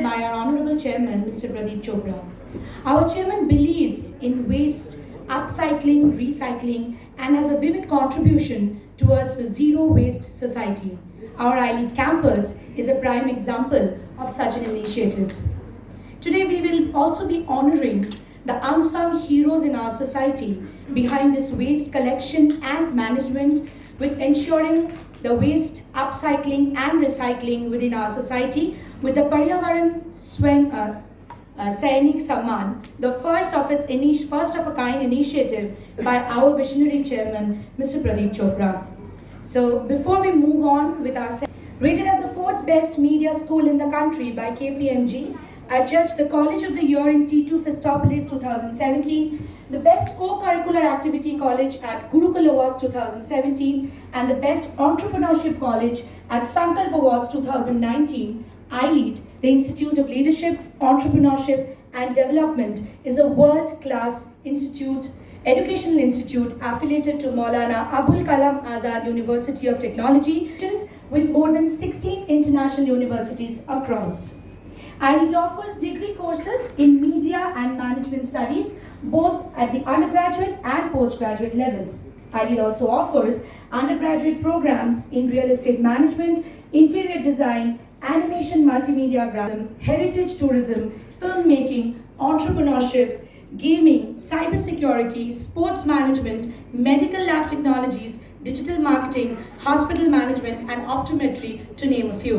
by our Honorable Chairman, Mr. Pradip Chopra. Our Chairman believes in waste, upcycling, recycling, and has a vivid contribution towards the zero waste society. Our iLEAD campus is a prime example of such an initiative. Today we will also be honoring the unsung heroes in our society behind this waste collection and management, with ensuring the waste upcycling and recycling within our society with the Paryavaran Sainik Samman, the first of a kind initiative by our visionary chairman, Mr. Pradip Chopra. So before we move on with our rated as the 4th best media school in the country by KPMG, adjudged the College of the Year in T2 Festopolis 2017, the Best Co-Curricular Activity College at Gurukul Awards 2017, and the Best Entrepreneurship College at Sankalp Awards 2019, iLEAD, the Institute of Leadership, Entrepreneurship and Development, is a world-class educational institute affiliated to Maulana Abul Kalam Azad University of Technology, with more than 16 international universities across. iLEAD offers degree courses in media and management studies, both at the undergraduate and postgraduate levels. iLEAD also offers undergraduate programs in real estate management, interior design, animation multimedia graphism, heritage tourism, filmmaking, entrepreneurship, gaming, cybersecurity, sports management, medical lab technologies, digital marketing, hospital management, and optometry, to name a few.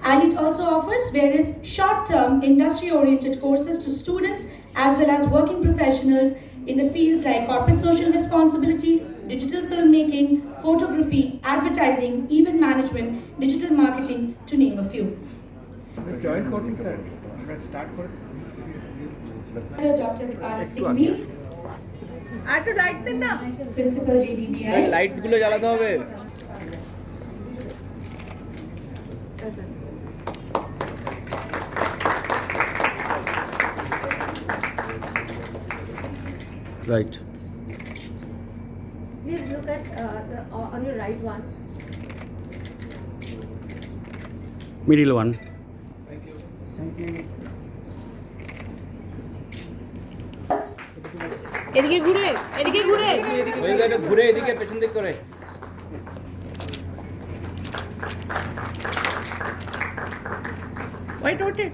iLEAD also offers various short-term industry-oriented courses to students as well as working professionals in the fields like corporate social responsibility, digital filmmaking, photography, advertising, event management, digital marketing, to name a few. Join courting, sir. Let's start for Dr.Saikat, Principal JDBI. Light gulo jalate hobe. Right. Please look at on your right one. Middle one. Thank you. এদিকে ঘুরে ওই গাড়ি ঘুরে এদিকে পেছন দিক করে wait rotate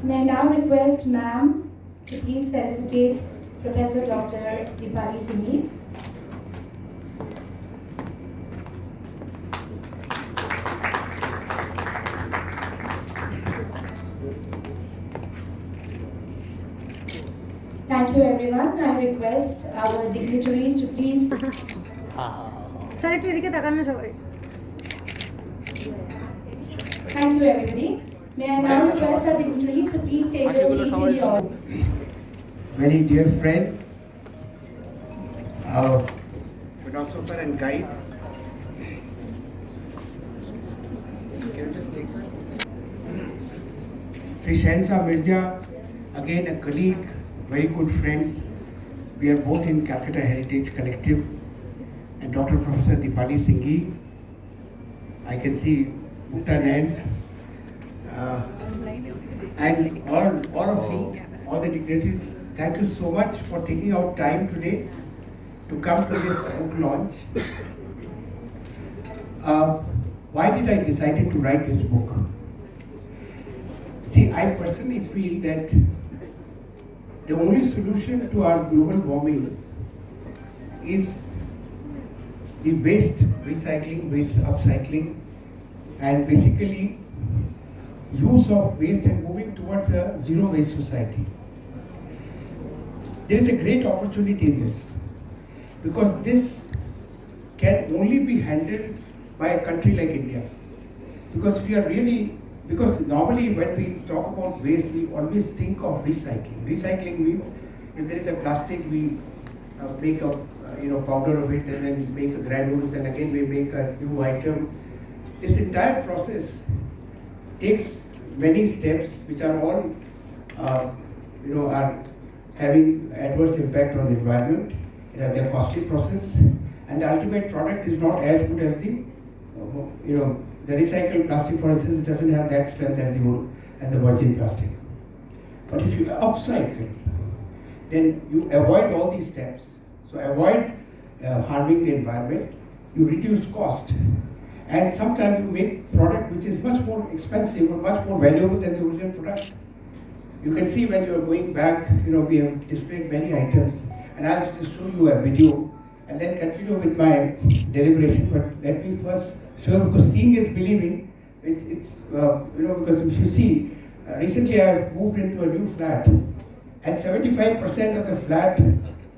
May I now request ma'am to please felicitate Professor Dr. Debasish. Thank you everyone. I request our dignitaries to please. Sir একটু এদিকে তাকানো সবাই Thank you everybody. May I now request our dignitaries to please take their seats in the audience. Very dear friend, our philosopher and guide. Can you just take that? Sri Shahanshah Mirza, again a colleague, very good friends. We are both in Calcutta Heritage Collective. And Dr. Professor Debasish, I can see Mitra and all of you, all the dignitaries, thank you so much for taking out time today to come to this book launch. Why did I decide to write this book? See, I personally feel that the only solution to our global warming is the waste recycling, waste upcycling, and basically use of waste and moving towards a zero waste society. There is a great opportunity in this because this can only be handled by a country like India. Because normally when we talk about waste, we always think of recycling. Recycling means if there is a plastic, we make a powder of it and then make a granules and again we make a new item. This entire process takes many steps which are all are having adverse impact on the environment. They're costly process, and the ultimate product is not as good as the the recycled plastic, for instance, doesn't have that strength as the virgin plastic. But if you upcycle, then you avoid all these steps. So avoid harming the environment. You reduce cost, and sometimes you make product which is much more expensive or much more valuable than the original product. You can see when you are going back, we have displayed many items, and I'll just show you a video and then continue with my deliberation. But let me first show you, because seeing is believing. It's because if you see, recently I have moved into a new flat, and 75% of the flat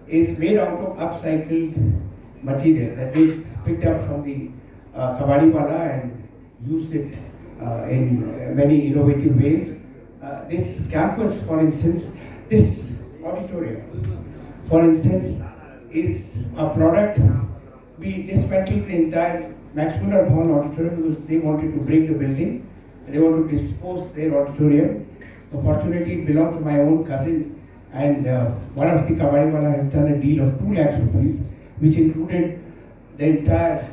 is made out of upcycled material that is picked up from the kabadiwala and used it in many innovative ways. This campus, for instance, this auditorium, for instance, is a product. We dismantled the entire Max Muller Hall auditorium because they wanted to break the building. They want to dispose their auditorium. Fortunately, it belonged to my own cousin, and one of the kabadiwala has done a deal of 2 lakhs rupees, which included the entire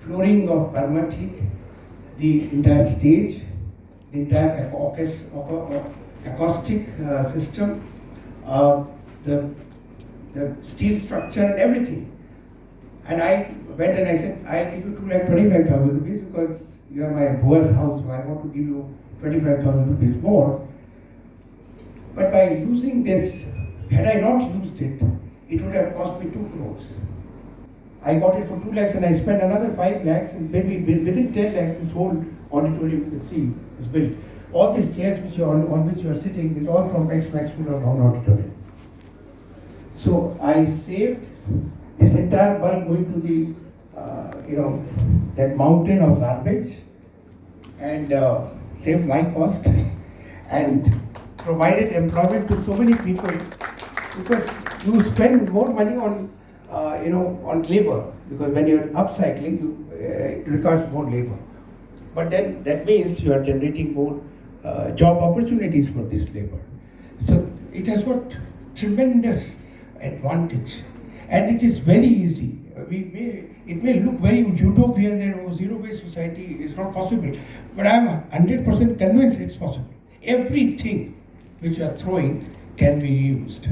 flooring of Burma teak, the entire stage, the entire acoustic system, the steel structure and everything. And I went and I said, I'll give you 2,25,000 rupees because you are my boy's house, so I want to give you 25,000 rupees more. But by using this, had I not used it, it would have cost me 2 crores. I got it for 2 lakhs and I spent another 5 lakhs, and maybe within 10 lakhs, this whole auditorium you can see is built. All these chairs on which you are sitting is all from Max Muller Brown auditorium. So I saved this entire bulk going to the that mountain of garbage, and saved my cost and provided employment to so many people, because you spend more money on on labor, because when you're upcycling, it requires more labor. But then that means you are generating more job opportunities for this labor. So it has got tremendous advantage, and it is very easy. It may look very utopian that zero-waste society is not possible, but I am 100% convinced it's possible. Everything which you are throwing can be used.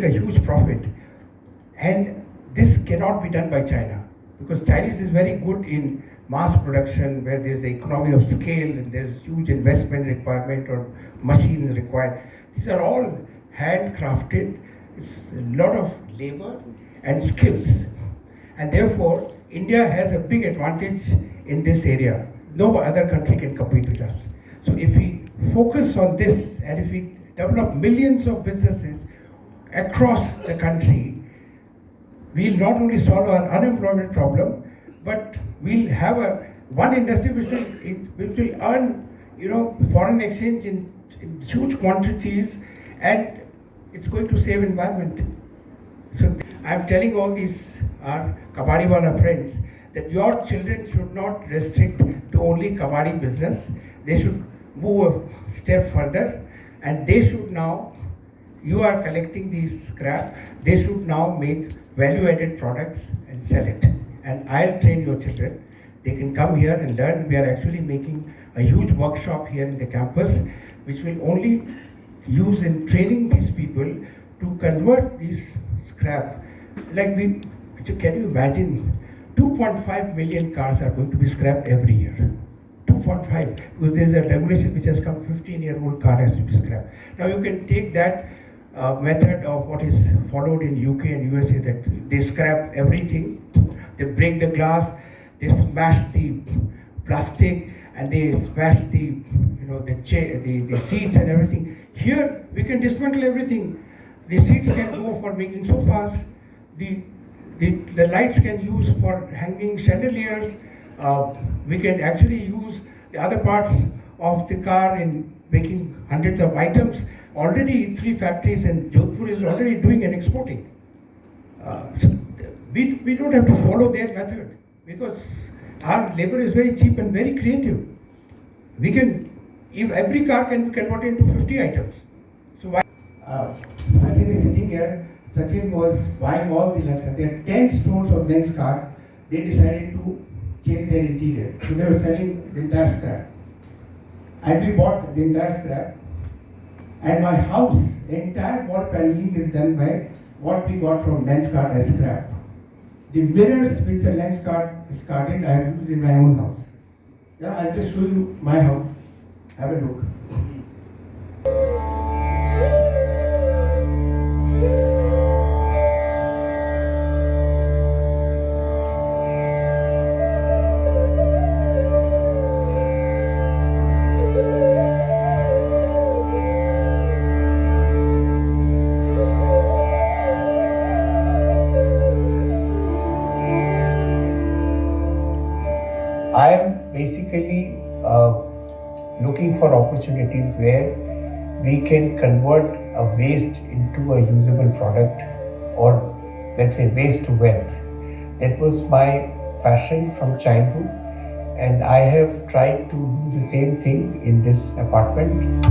make a huge profit. And this cannot be done by China, because Chinese is very good in mass production where there's an economy of scale and there's huge investment requirement or machines required. These are all handcrafted. It's a lot of labor and skills. And therefore, India has a big advantage in this area. No other country can compete with us. So if we focus on this and if we develop millions of businesses across the country, we'll not only solve our unemployment problem, but we'll have one industry which will earn, foreign exchange in huge quantities, and it's going to save environment. So I'm telling all these our kabadiwala friends that your children should not restrict to only kabadi business. They should move a step further, and they should now, you are collecting these scrap, they should now make value-added products and sell it. And I'll train your children. They can come here and learn. We are actually making a huge workshop here in the campus, which will only use in training these people to convert these scrap. Can you imagine, 2.5 million cars are going to be scrapped every year. 2.5, because there is a regulation which has come, 15-year-old car has to be scrapped. Now you can take that method of what is followed in UK and USA, that they scrap everything, they break the glass, they smash the plastic, and they smash the seats and everything. Here we can dismantle everything. The seats can go for making sofas. The lights can use for hanging chandeliers. We can actually use the other parts of the car in making hundreds of items. Already 3 factories in Jodhpur is already doing and exporting. So we don't have to follow their method, because our labor is very cheap and very creative. If every car can be converted into 50 items. So why? Sachin is sitting here. Sachin was buying all the Lenskart. There are 10 stores of Lenskart. They decided to change their interior. So they were selling the entire scrap. And we bought the entire scrap. And my house, the entire wall paneling is done by what we got from Lenskart as scrap. The mirrors which the Lenskart discarded, I have used in my own house. Yeah, I'll just show you my house. Have a look. I am basically looking for opportunities where we can convert a waste into a usable product, or let's say waste to wealth. That was my passion from childhood, and I have tried to do the same thing in this apartment.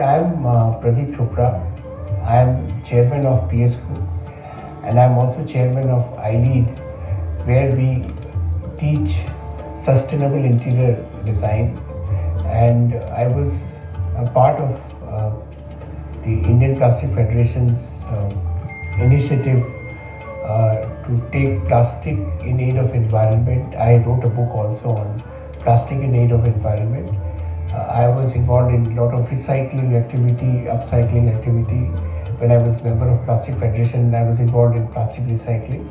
I am Pradip Chopra. I am chairman of PSQ, and I am also chairman of iLEAD, where we teach sustainable interior design. And I was a part of the Indian Plastic Federation's initiative to take plastic in aid of environment. I wrote a book also on plastic in aid of environment. I was involved in a lot of recycling activity, upcycling activity. When I was member of Plastic Federation, I was involved in plastic recycling.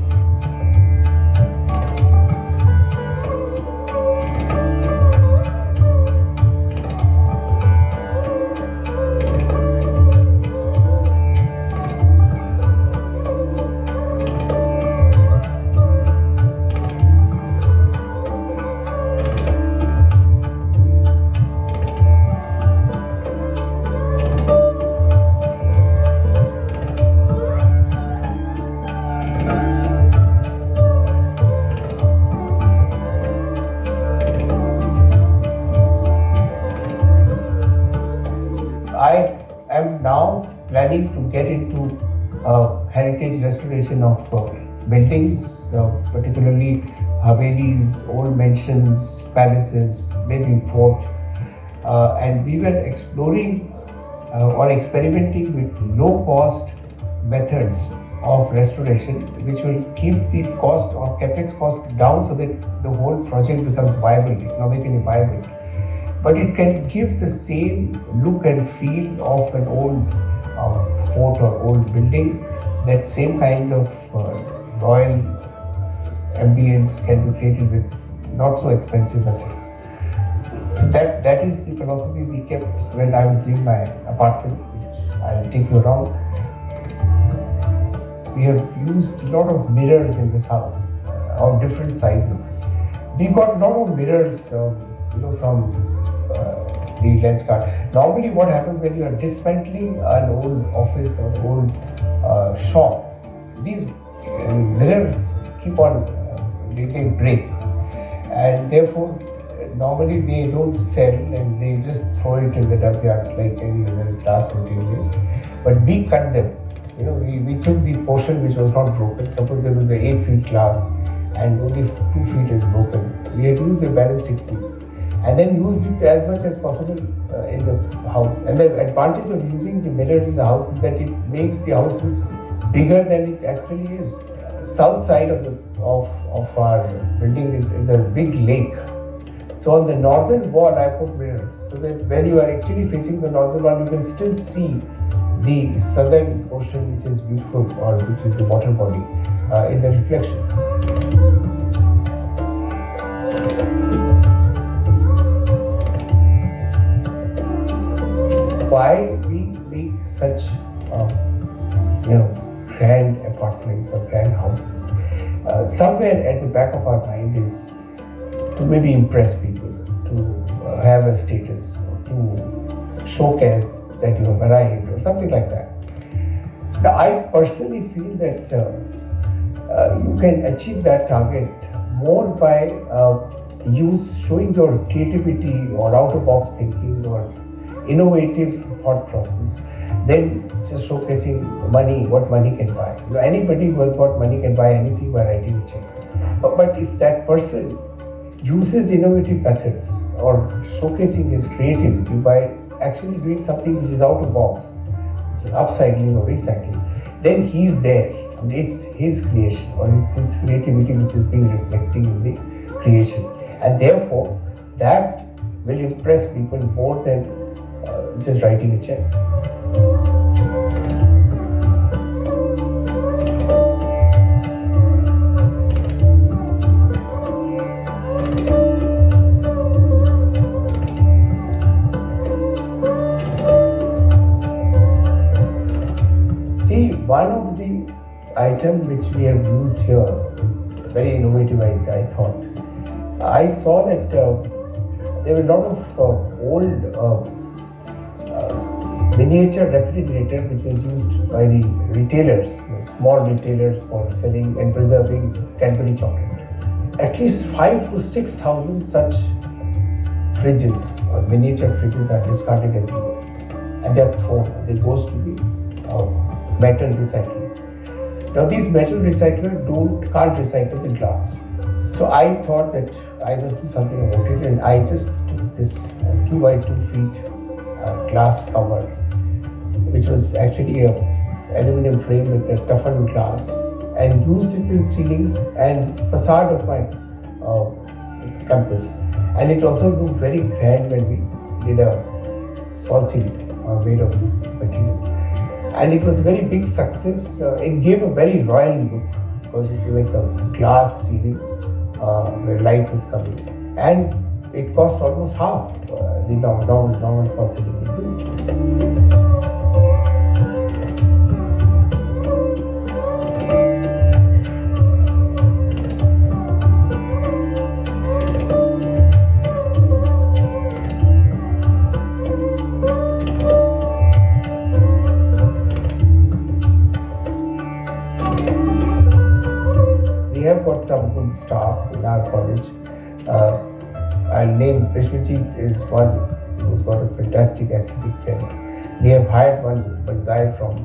to get into heritage restoration of buildings, particularly Havelis, old mansions, palaces, maybe fort. And we were exploring or experimenting with low-cost methods of restoration, which will keep the cost or capex cost down so that the whole project becomes viable, economically viable. But it can give the same look and feel of an old fort or old building. That same kind of royal ambience can be created with not so expensive methods. So that is the philosophy we kept when I was doing my apartment, which I'll take you around. We have used a lot of mirrors in this house of different sizes. We got a lot of mirrors, from the lens card. Normally, what happens when you are dismantling an old office or old shop, these mirrors keep on they break, and therefore normally they don't sell and they just throw it in the dump-yard like any other glass materials. But we cut them. We took the portion which was not broken. Suppose there was an 8 feet glass and only 2 feet is broken. We had used the balance 6 feet and then used it as much as possible in the house. And the advantage of using the mirror in the house is that it makes the house look bigger than it actually is. South side of our building is a big lake. So on the northern wall I put mirrors so that when you are actually facing the northern wall, you can still see the southern ocean, which is beautiful, or which is the water body in the reflection. Why we make such grand apartments or grand houses? Somewhere at the back of our mind is to maybe impress people, to have a status, to showcase that you have arrived or something like that. Now, I personally feel that you can achieve that target more by showing your creativity or out-of-box thinking or innovative thought process than just showcasing money, what money can buy. Anybody who has got money can buy anything by writing a check. But if that person uses innovative methods or showcasing his creativity by actually doing something which is out of box, which is upcycling or recycling, then he's there. It's his creation or it's his creativity which is being reflecting in the creation. And therefore, that will impress people more than just writing a check. One of the items which we have used here is very innovative, I thought. I saw that there were a lot of old miniature refrigerator which was used by the retailers, small retailers, for selling and preserving Cadbury chocolate. At least 5,000 to 6,000 such fridges or miniature fridges are discarded every year, and they are thrown. They goes to the metal recycling. Now these metal recyclers can't recycle the glass. So I thought that I must do something about it, and I just took this 2 by 2 feet glass cover, which was actually a aluminum frame with a toughened glass, and used it in ceiling and facade of my campus. And it also looked very grand when we did a fall ceiling made of this material. And it was a very big success. It gave a very royal look because it was like a glass ceiling where light was coming. And it cost almost half the normal fall ceiling would do. Some good staff in our college. I'll name Vishwajit is one who's got a fantastic aesthetic sense. We have hired one guy from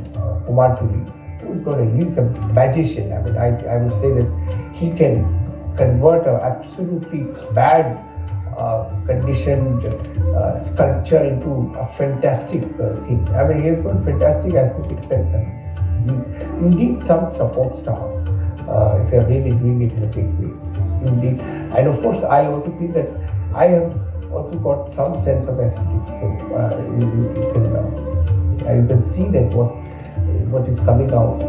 Kumar he's a magician. I mean, I would say that he can convert an absolutely bad conditioned sculpture into a fantastic thing. I mean, he has got fantastic aesthetic sense. You need some support staff if you're really doing it in a big way. And of course, I also feel that I have also got some sense of aesthetics. So you can see that what is coming out.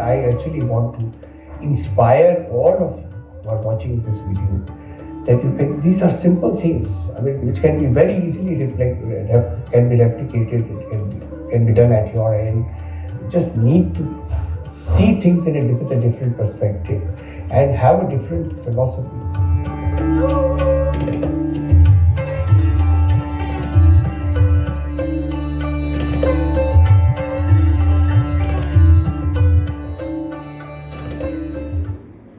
I actually want to inspire all of you who are watching this video that these are simple things, I mean, which can be very easily replicated, it can be done at your end. You just need to see things with a different perspective and have a different philosophy.